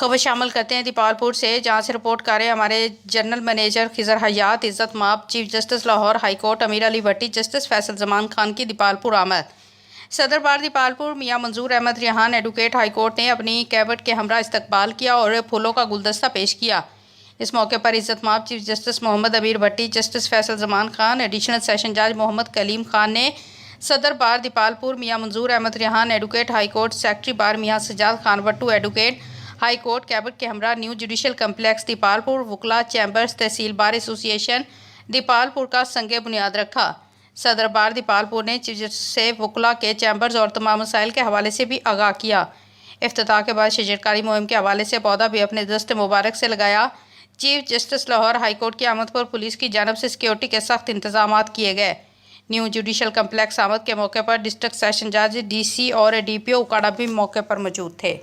खबर शामिल करते हैं दीपालपुर से, जहां से रिपोर्ट कर रहे हैं हमारे जनरल मैनेजर खिजर हयात इज़्ज़त माब। Chief justice Lahore high court Amir Ali Bhatti justice Faisal Zaman Khan की दीपालपुर आमद। सदर बार दीपालपुर मियां Manzoor Ahmad Rehan advocate high court ने अपनी कैबिनेट के हमरा इस्तकबाल किया और फूलों का गुलदस्ता पेश किया। इस मौके पर इज़्ज़त माब chief justice Mohammad Amir Bhatti, justice Faisal Zaman Khan, additional session जज मोहम्मद कलीम खान ने सदर बार दीपालपुर मियां Manzoor Ahmad Rehan advocate high court, secretary bar Mian Sajjad Khan Wattoo advocate high court cabinet के हमरा, न्यू जुडिशल कम्प्लेक्स दीपालपुर, वकला चैम्बर्स, तहसील बार एसोसिएशन दीपालपुर का संग बुनियाद रखा। सदर बार दीपालपुर ने चीफ जस्टिस से वकला के चैम्बर्स और तमाम मसाइल के हवाले से भी आगाह किया। इफ्तिताह के बाद शजरकारी मुहिम के हवाले से पौधा भी अपने दस्त मुबारक से लगाया। Chief justice Lahore high court की आमद पर पुलिस की जानब से सिक्योरिटी के सख्त इंतजाम किए गए। न्यू जुडिशल कम्प्लेक्स आमद के मौके पर डिस्ट्रिक्ट सेशन जज, DC और DPO उकाड़ा भी मौके पर मौजूद थे।